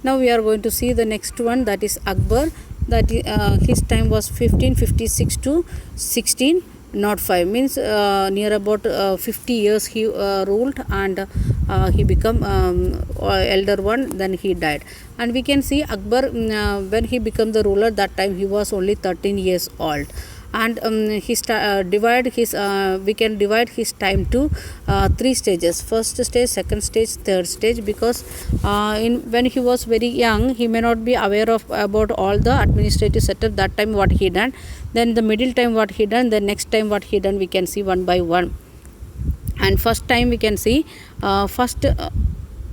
Now we are going to see the next one, that is Akbar. That his time was 1556 to 1605, means near about 50 years he ruled, and he become elder one, then he died. And we can see Akbar, when he became the ruler, that time he was only 13 years old. And divide his we can divide his time to three stages: first stage, second stage, third stage, because when he was very young, he may not be aware of about all the administrative setup. That time what he done, then the middle time what he done, the next time what he done, we can see one by one. And first time we can see first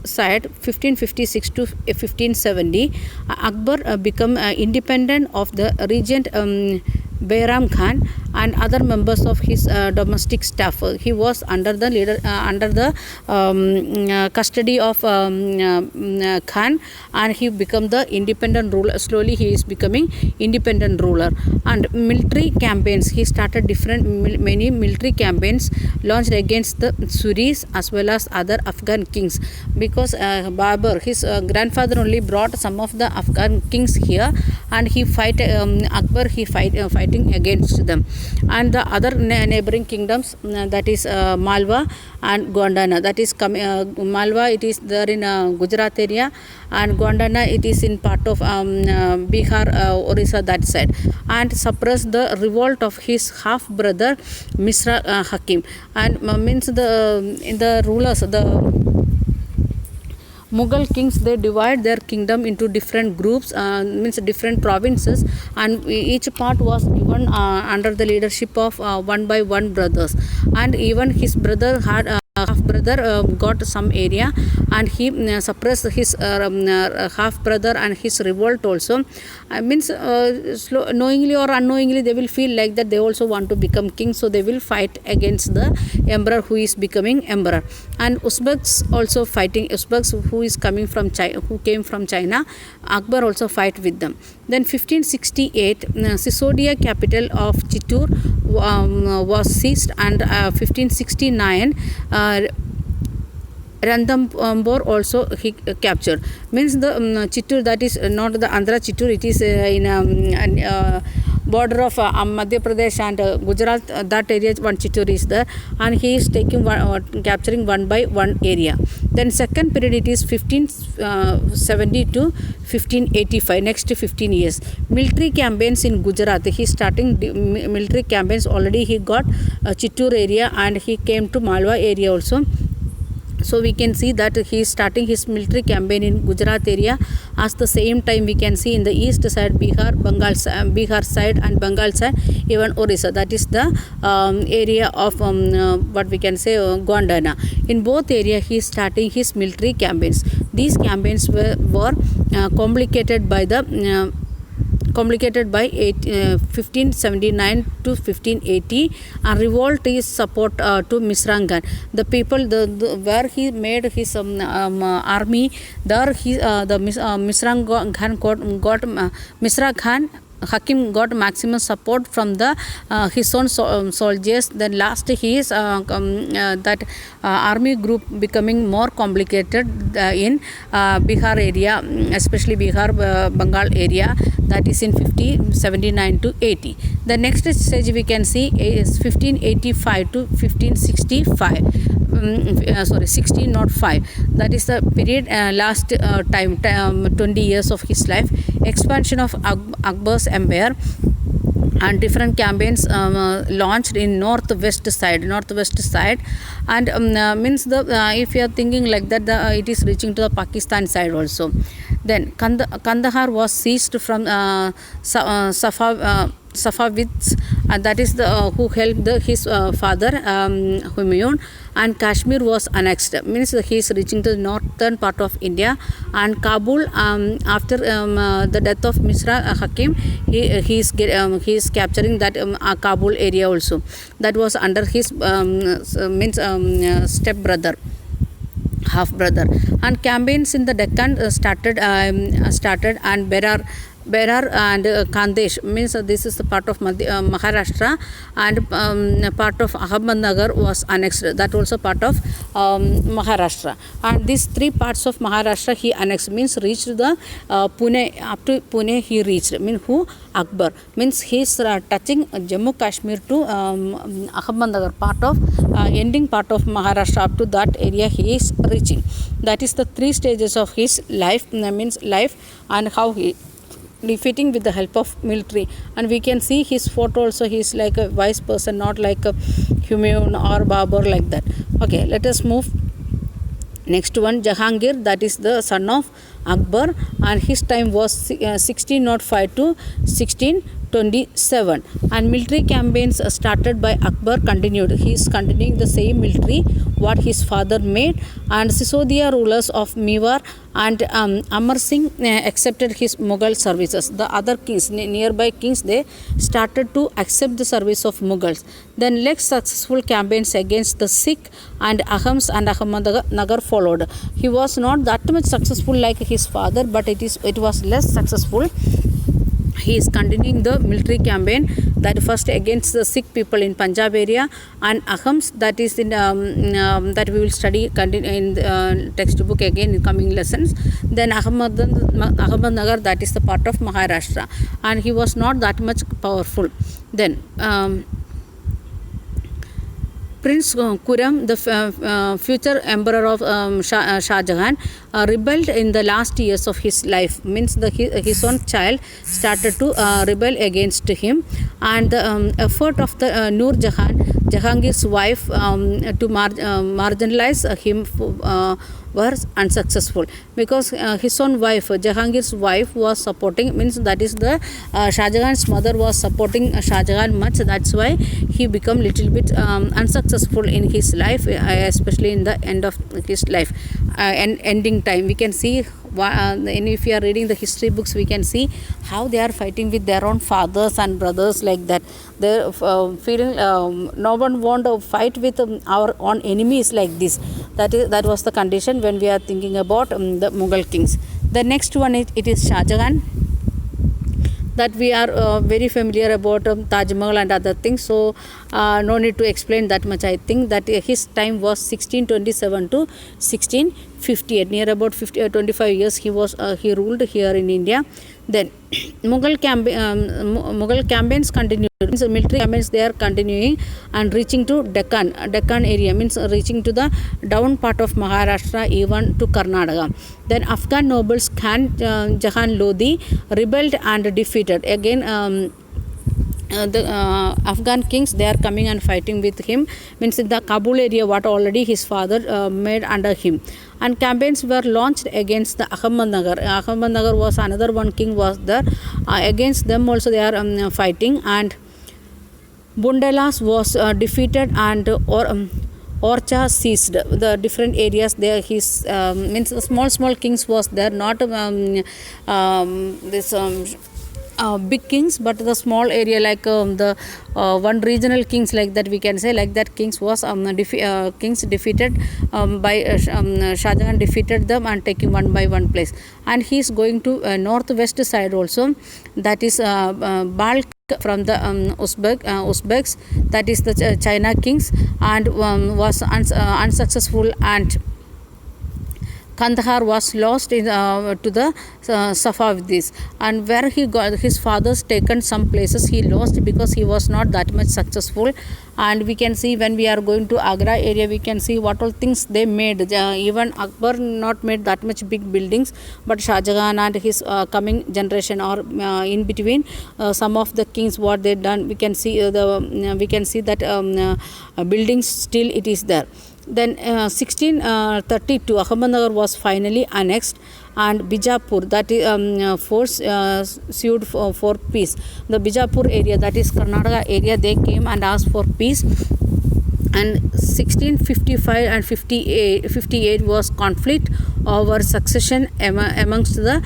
side 1556 to 1570, Akbar become independent of the regent Bayram Khan and other members of his domestic staff. He was under the custody of Khan, and he become the independent ruler. Slowly he is becoming independent ruler. And military campaigns, he started many military campaigns launched against the Suris as well as other Afghan kings, because Babur, his grandfather, only brought some of the Afghan kings here, and he Akbar fighting against them. And the other neighboring kingdoms, that is Malwa and Gondwana, that is Malwa, it is there in Gujarat area, and Gondwana, it is in part of Bihar, Orissa, that side, and suppressed the revolt of his half brother Misra Hakim. And means the rulers, the Mughal kings, they divide their kingdom into different groups, means different provinces, and each part was given under the leadership of one by one brothers. And even his brother had half brother got some area, and he suppressed his half brother and his revolt also. Means knowingly or unknowingly, they will feel like that they also want to become king, so they will fight against the emperor who is becoming emperor. And Uzbeks also fighting, Uzbeks who is coming from China, who came from China, Akbar also fight with them. Then 1568, Sisodia capital of Chittor was seized, and 1569 Ranthambore also he captured. Means the Chittor, that is not the Andhra Chittor, it is in border of Madhya Pradesh and Gujarat, that area one Chittor is there, and he is capturing one by one area. Then second period, it is 1570 to 1585, next 15 years. Military campaigns in Gujarat, he is starting military campaigns. Already he got Chittor area, and he came to Malwa area also. So we can see that he is starting his military campaign in Gujarat area. At the same time, we can see in the east side Bihar side and Bengal side, even Orissa, that is the area of what we can say Gondwana. In both areas, he is starting his military campaigns. These campaigns were complicated by 1579 to 1580, and revolt is support to Misra Khan. The people, where he made his army, there Misra Khan Hakim got maximum support from his own soldiers. Then last he is that army group becoming more complicated in Bihar area, especially Bihar Bengal area, that is in 1579 to 80. The next stage we can see is 1585 to 1565. 1605, that is the period last time 20 years of his life. Expansion of Akbar's empire, and different campaigns launched in northwest side, and means if you are thinking like that, it is reaching to the Pakistan side also. Then Kandahar was seized from Safavids, that is who helped his father Humayun, and Kashmir was annexed. Means he is reaching to the northern part of India. And Kabul, after the death of Misra Hakim, he is capturing that Kabul area also. That was under his step brother, half brother. And campaigns in the Deccan started, and Berar Berar and Khandesh, means this is the part of Maharashtra, and part of Ahmednagar was annexed, that also part of Maharashtra. And these three parts of Maharashtra he annexed, means reached the Pune, up to Pune he reached, means who? Akbar, means he is touching Jammu Kashmir to Ahmednagar, part of ending part of Maharashtra, up to that area he is reaching. That is the three stages of his life, means life, and how he defeating with the help of military. And we can see his photo also, he is like a wise person, not like a Humayun or Babur, like that. Okay, let us move. Next one, Jahangir, that is the son of Akbar, and his time was 1605 to 1627. And military campaigns started by Akbar continued. He is continuing the same military what his father made. And Sisodia rulers of Mewar and Amar Singh accepted his Mughal services. The other kings, nearby kings, they started to accept the service of Mughals. Then next successful campaigns against the Sikh and Ahams and Ahmednagar followed. He was not that much successful like his father, but it was less successful. He is continuing the military campaign, that first against the Sikh people in Punjab area, and Ahams, that is in that we will study in textbook again in coming lessons. Then Ahmednagar, that is the part of Maharashtra, and he was not that much powerful. Then Prince Khurram, the future emperor of Shah Jahan, rebelled in the last years of his life, means his own child started to rebel against him. And the effort of the Noor Jahan, Jahangir's wife, to marginalize him was unsuccessful, because his own wife, Jahangir's wife, was supporting, means that is the Shah Jahan's mother was supporting Shah Jahan much. That's why he become little bit unsuccessful in his life, especially in the end of his life and ending time. We can see, and if you are reading the history books, we can see how they are fighting with their own fathers and brothers, like that. They feeling no one want to fight with our own enemies like this. That was the condition when we are thinking about the Mughal kings. The next one it is Shah Jahan, that we are very familiar about Taj Mahal and other things, so no need to explain that much. I think that his time was 1627 to 1658, near about 25 years he ruled here in India. Then Mughal campaigns continued, means military campaigns they are continuing and reaching to Deccan area, means reaching to the down part of Maharashtra, even to Karnataka. Then Afghan nobles Khan Jahan Lodi rebelled and defeated again. The Afghan kings, they are coming and fighting with him, means in the Kabul area what already his father made under him. And campaigns were launched against the Ahmednagar was another one king was there, against them also they are fighting. And Bundelas was defeated, and Orcha seized the different areas there. His means small kings was there, not this big kings, but the small area, like the one regional kings, like that we can say, like that kings was kings defeated by Shah Jahan defeated them and taking one by one place. And he is going to northwest side also, that is Balk from the Uzbeks, that is the China kings, and was unsuccessful, and Kandahar was lost in, to the Safavidis, and where he got his father's taken some places he lost because he was not that much successful. And we can see when we are going to Agra area, we can see what all things they made. Even Akbar not made that much big buildings, but Shah Jahan and his coming generation, or in between some of the kings what they done, we can see we can see that buildings still it is there. Then 1632 Ahmednagar was finally annexed, and Bijapur, that is force sued for peace. The Bijapur area, that is Karnataka area, they came and asked for peace. and 1655 and 58 was conflict over succession amongst the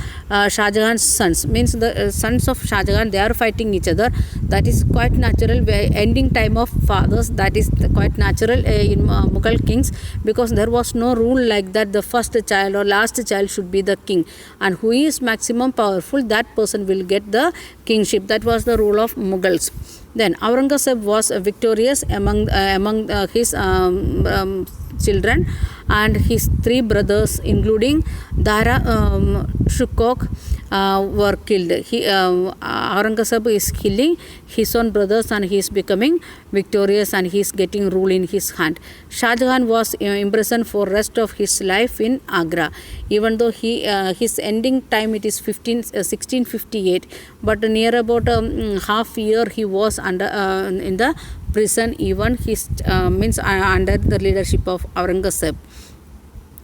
Shah Jahan's sons. Means the sons of Shah Jahan, they are fighting each other. That is quite natural. Ending time of fathers, that is quite natural in Mughal kings, because there was no rule like that the first child or last child should be the king, and who is maximum powerful, that person will get the kingship. That was the rule of Mughals. Then Aurangzeb was victorious among his children, and his three brothers, including Dara Shukok, were killed. Aurangzeb is killing his own brothers, and he is becoming victorious, and he is getting rule in his hand. Shah Jahan was imprisoned for rest of his life in Agra, even though his ending time it is 1658, but near about half year he was under in the prison, even his means under the leadership of Aurangzeb.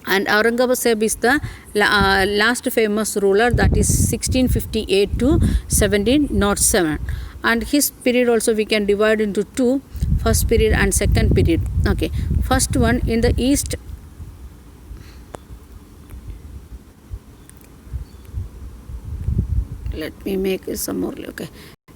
And Aurangzeb is the last famous ruler, that is 1658 to 1707. And his period also we can divide into two, first period and second period. Okay, first one in the east. Let me make some more. Okay,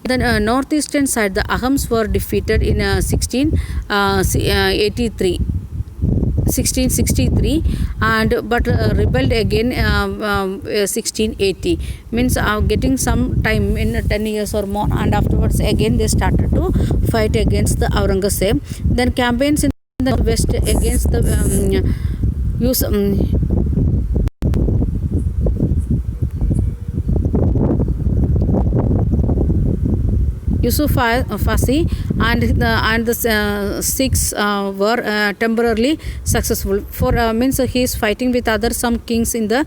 the northeastern side, the Ahams were defeated in 1663, and but rebelled again 1680. Means getting some time in 10 years or more, and afterwards again they started to fight against the Aurangzeb. Then campaigns in the west against the Yusuf Fasi and the Sikhs were temporarily successful. For means he is fighting with other some kings in the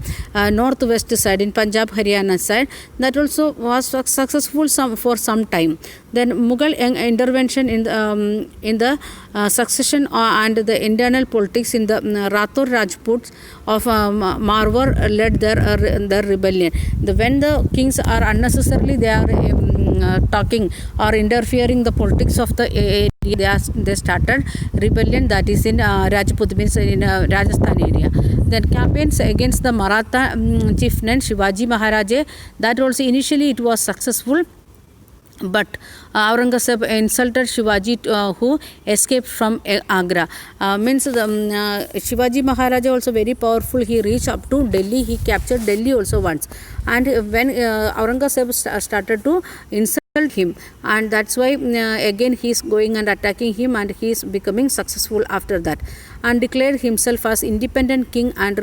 northwest side, in Punjab, Haryana side. That also was successful for some time. Then Mughal intervention in the succession and the internal politics in the Rathore Rajputs of Marwar led their rebellion. When the kings are unnecessarily they are talking or interfering the politics of the area, they started rebellion, that is in Rajput, means in Rajasthan area. Then campaigns against the Maratha chieftain Shivaji Maharaj, that also initially it was successful, but Aurangzeb insulted Shivaji who escaped from Agra. Means Shivaji Maharaj also very powerful. He reached up to Delhi. He captured Delhi also once. And when Aurangzeb started to insult him, and that's why again he is going and attacking him, and he is becoming successful after that, and declared himself as independent king, and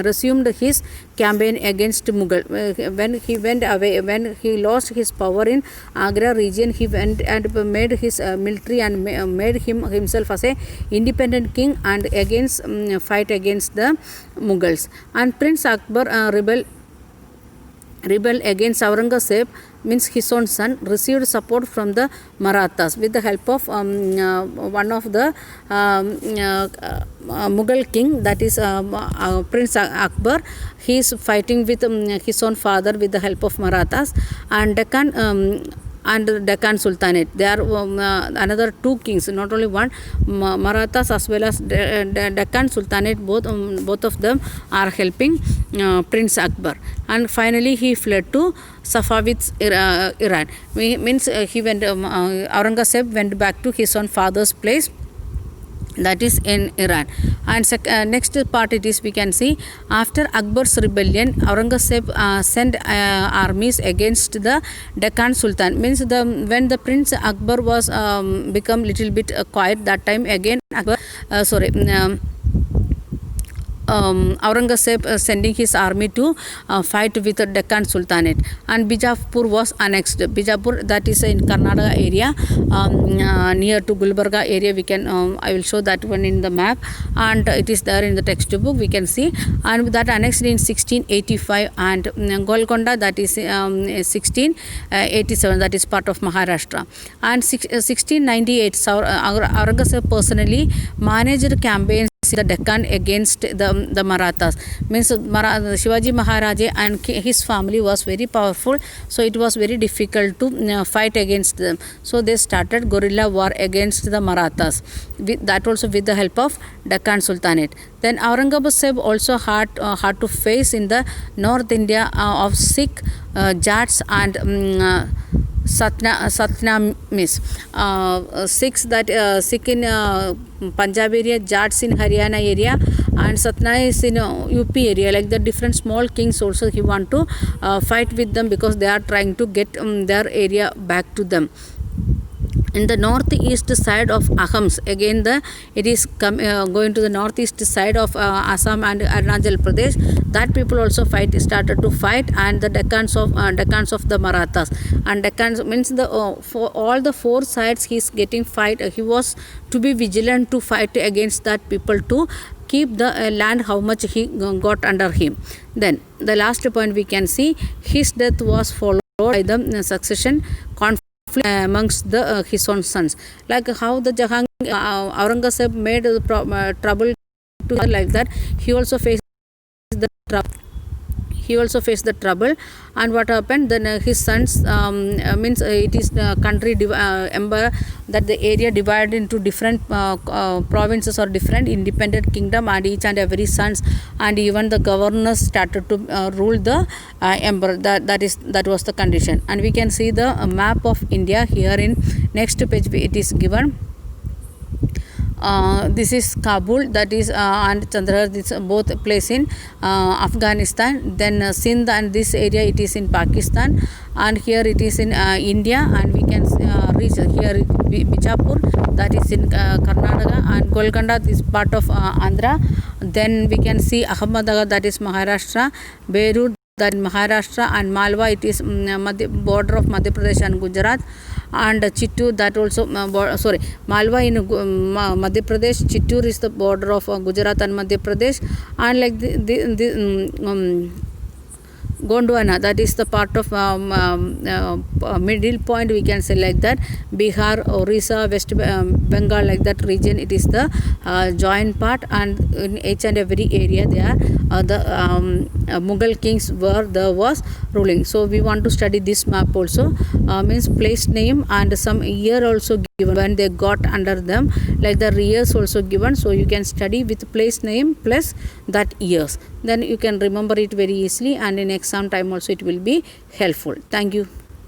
resumed his campaign against Mughal. When he went away, when he lost his power in Agra region, he went and made his military and made himself as a independent king, and against fight against the Mughals. And Prince Akbar rebelled against Aurangzeb, means his own son, received support from the Marathas with the help of one of the Mughal king, that is Prince Akbar. He is fighting with his own father with the help of Marathas, and Deccan Sultanate. There are another two kings, not only one, Marathas as well as Deccan Sultanate. Both of them are helping Prince Akbar. And finally he fled to Safavids, Iran. Means he went Aurangzeb went back to his own father's place, that is in Iran. And next part it is we can see, after Akbar's rebellion, Aurangzeb sent armies against the Deccan Sultan. Means when the Prince Akbar was become little bit quiet, that time again Akbar Aurangzeb sending his army to fight with the Deccan Sultanate, and Bijapur was annexed. Bijapur, that is in Karnataka area, near to Gulbarga area. We can I will show that one in the map, and it is there in the textbook, we can see. And that annexed in 1685, and Golconda, that is 1687, that is part of Maharashtra. And 1698 Aurangzeb personally managed campaigns the Deccan against the Marathas. Means Shivaji Maharaj and his family was very powerful, so it was very difficult to fight against them. So they started guerrilla war against the Marathas. That also with the help of Deccan Sultanate. Then Aurangzeb Sahib also had to face in the North India of Sikh, Jats and Satnamis. Sikhs that Sikh in Punjab area, Jats in Haryana area, and Satna is in UP area. Like the different small kings also he want to fight with them because they are trying to get their area back to them. In the northeast side of Ahams, again it is going to the northeast side of Assam and Arunachal Pradesh. That people also started to fight, and the Deccans of the Marathas. And Deccans means for all the four sides he is getting fight. He was to be vigilant to fight against that people to keep the land how much he got under him. Then the last point we can see, his death was followed by the succession conflict amongst his own sons. Like how the Aurangzeb made trouble to her, like that he also faced the trouble. And what happened then, his sons means it is country that the area divided into different provinces or different independent kingdom, and each and every sons and even the governors started to rule the emperor. That was the condition. And we can see the map of India here in next page. It is given. This is Kabul, that is and Chandahar, this both place in Afghanistan. Then Sindh and this area it is in Pakistan, and here it is in India. And we can reach here Bijapur, that is in Karnataka, and Golconda is part of Andhra. Then we can see Ahmedabad, that is Maharashtra, Beirut, that in Maharashtra, and Malwa it is border of Madhya Pradesh and Gujarat, and Chittoor, that also Malwa in Madhya Pradesh, Chittoor is the border of Gujarat and Madhya Pradesh, and like Gondwana, that is the part of middle point, we can say like that. Bihar, Orissa, West Bengal, like that region, it is the joint part, and in each and every area there the Mughal kings was ruling. So we want to study this map also, means place name and some year also given when they got under them, like the years also given. So you can study with place name plus that years, then you can remember it very easily, and in exam time also it will be helpful. Thank you.